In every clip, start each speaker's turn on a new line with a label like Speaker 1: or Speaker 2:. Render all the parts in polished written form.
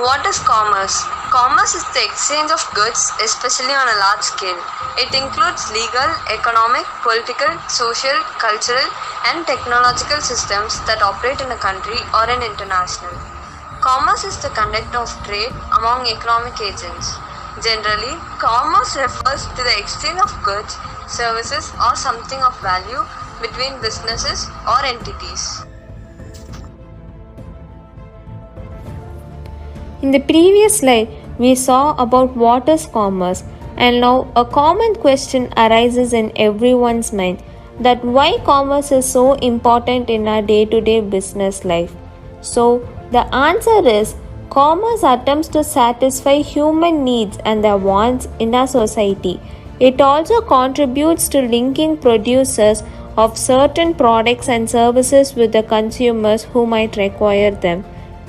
Speaker 1: What is commerce? Commerce is the exchange of goods, especially on a large scale. It includes legal, economic, political, social, cultural, and technological systems that operate in a country or an international. Commerce is the conduct of trade among economic agents. Generally, commerce refers to the exchange of goods, services, or something of value between businesses or entities.
Speaker 2: In the previous slide, we saw about what is commerce, and now a common question arises in everyone's mind that why commerce is so important in our day-to-day business life. So, the answer is commerce attempts to satisfy human needs and their wants in our society. It also contributes to linking producers of certain products and services with the consumers who might require them.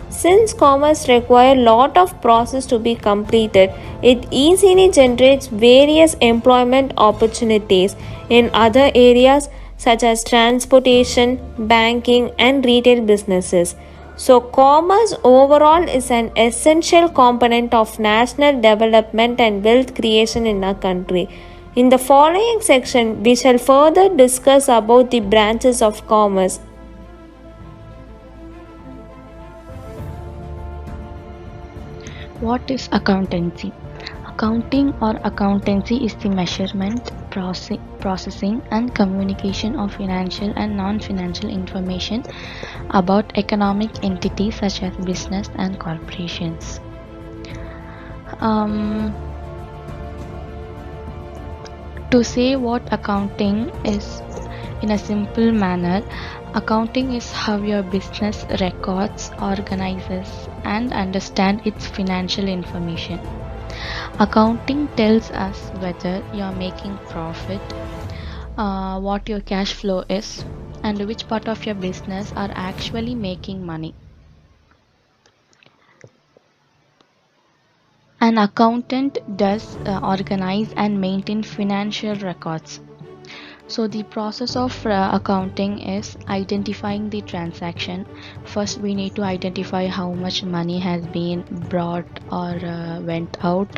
Speaker 2: Since commerce requires a lot of process to be completed, it easily generates various employment opportunities in other areas such as transportation, banking, and retail businesses. So, commerce overall is an essential component of national development and wealth creation in our country. In the following section, we shall further discuss about the branches of commerce.
Speaker 3: What is accountancy? Accounting or accountancy is the measurement, processing, and communication of financial and non-financial information about economic entities such as business and corporations. To say what accounting is in a simple manner, accounting is how your business records, organizes, and understand its financial information. Accounting tells us whether you're making profit, what your cash flow is, and which part of your business are actually making money. An accountant does organize and maintain financial records. So the process of accounting is identifying the transaction. First, we need to identify how much money has been brought or went out,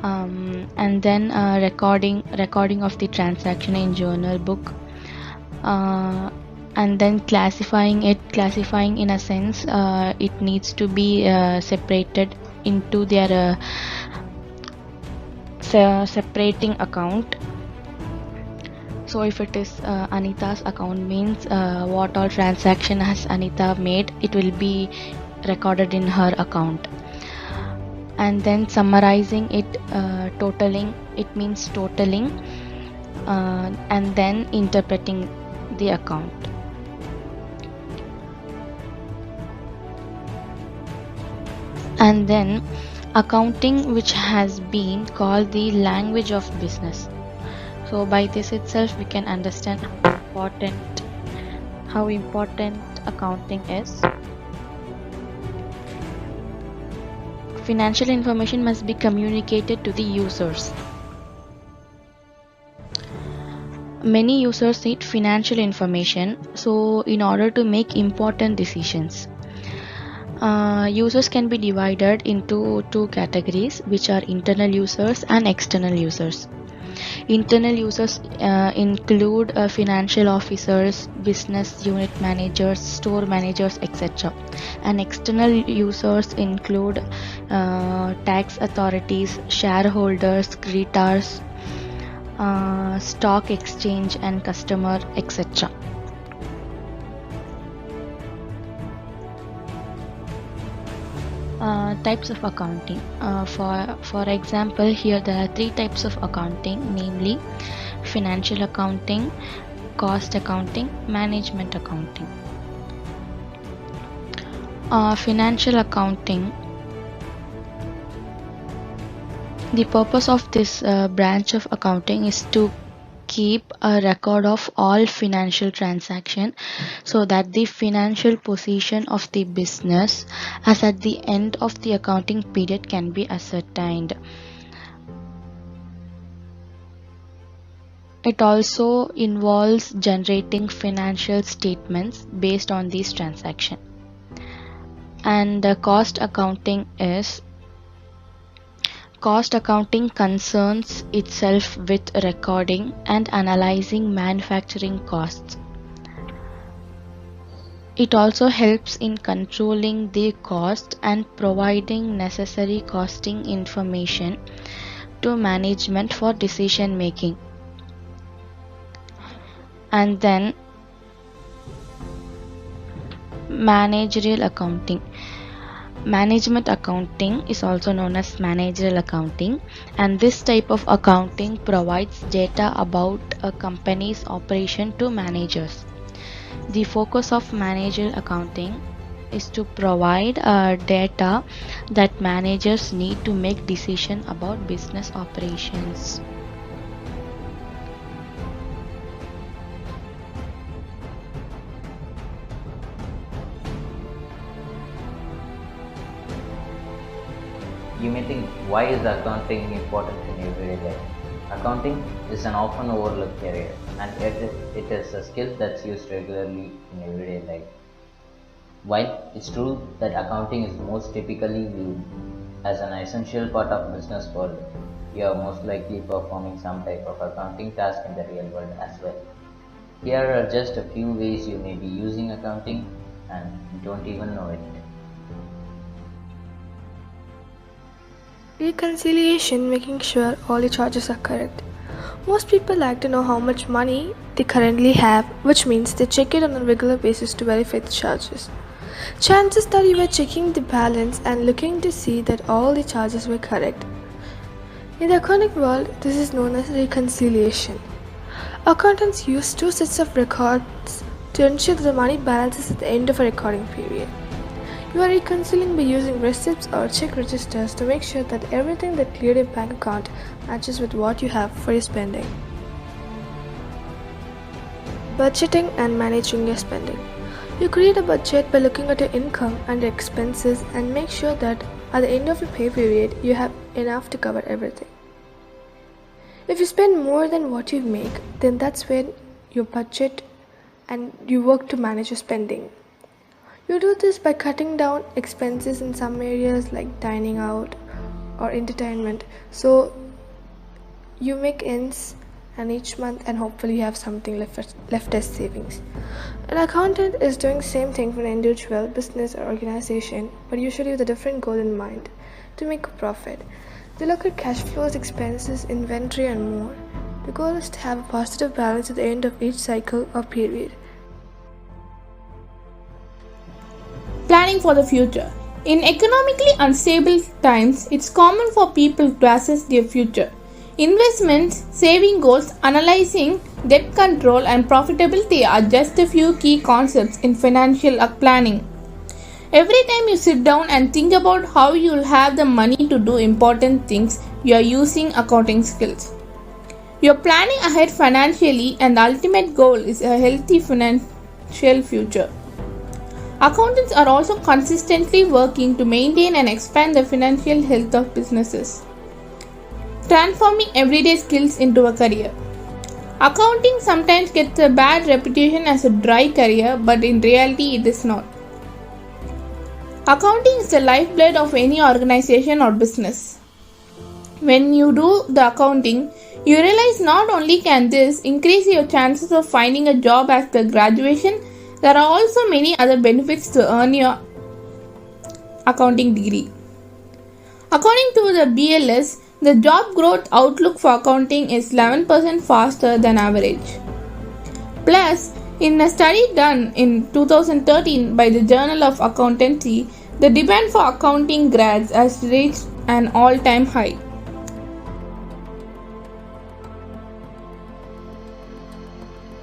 Speaker 3: and then recording of the transaction in journal book, and then classifying in a sense it needs to be separated into their separating account. So if it is Anita's account, means what all transaction has Anita made, it will be recorded in her account. And then summarizing it, totaling, it means totaling, and then interpreting the account. And then accounting, which has been called the language of business. So by this itself we can understand how important accounting is. Financial information must be communicated to the users. Many users need financial information, so in order to make important decisions. Users can be divided into two categories, which are internal users and external users. Internal users include financial officers, business unit managers, store managers, etc. And external users include tax authorities, shareholders, creditors, stock exchange and customer, etc. Types of accounting. For example, here there are three types of accounting, namely financial accounting, cost accounting, management accounting. Financial accounting. The purpose of this branch of accounting is to keep a record of all financial transactions so that the financial position of the business as at the end of the accounting period can be ascertained. It also involves generating financial statements based on these transactions. And cost accounting concerns itself with recording and analyzing manufacturing costs. It also helps in controlling the cost and providing necessary costing information to management for decision making. And then managerial accounting. Management accounting is also known as managerial accounting, and this type of accounting provides data about a company's operation to managers. The focus of managerial accounting is to provide data that managers need to make decisions about business operations.
Speaker 4: You may think, why is accounting important in everyday life? Accounting is an often overlooked area, and yet it is a skill that's used regularly in everyday life. While it's true that accounting is most typically viewed as an essential part of business world, you are most likely performing some type of accounting task in the real world as well. Here are just a few ways you may be using accounting and you don't even know it.
Speaker 5: Reconciliation, making sure all the charges are correct. Most people like to know how much money they currently have, which means they check it on a regular basis to verify the charges. Chances that you were checking the balance and looking to see that all the charges were correct. In the accounting world, this is known as reconciliation. Accountants use two sets of records to ensure that the money balances at the end of a recording period. You are reconciling by using receipts or check registers to make sure that everything that cleared your bank account matches with what you have for your spending. Budgeting and managing your spending. You create a budget by looking at your income and your expenses and make sure that at the end of your pay period you have enough to cover everything. If you spend more than what you make, then that's when you budget and you work to manage your spending. You do this by cutting down expenses in some areas like dining out or entertainment. So you make ends and each month and hopefully you have something left as savings. An accountant is doing the same thing for an individual, business or organization, but usually with a different goal in mind, to make a profit. They look at cash flows, expenses, inventory and more. The goal is to have a positive balance at the end of each cycle or period.
Speaker 6: Planning for the future. In economically unstable times, it's common for people to assess their future. Investments, saving goals, analyzing debt control, and profitability are just a few key concepts in financial planning. Every time you sit down and think about how you'll have the money to do important things, you are using accounting skills. You're planning ahead financially, and the ultimate goal is a healthy financial future. Accountants are also consistently working to maintain and expand the financial health of businesses, transforming everyday skills into a career. Accounting sometimes gets a bad reputation as a dry career, but in reality it is not. Accounting is the lifeblood of any organization or business. When you do the accounting, you realize not only can this increase your chances of finding a job after graduation, there are also many other benefits to earn your accounting degree. According to the BLS, the job growth outlook for accounting is 11% faster than average. Plus, in a study done in 2013 by the Journal of Accountancy, the demand for accounting grads has reached an all-time high.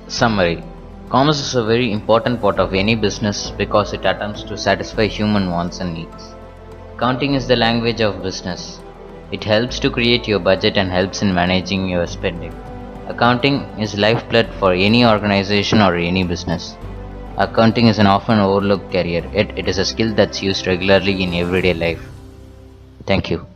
Speaker 4: Summary. Commerce is a very important part of any business because it attempts to satisfy human wants and needs. Accounting is the language of business. It helps to create your budget and helps in managing your spending. Accounting is lifeblood for any organization or any business. Accounting is an often overlooked career, yet it is a skill that's used regularly in everyday life. Thank you.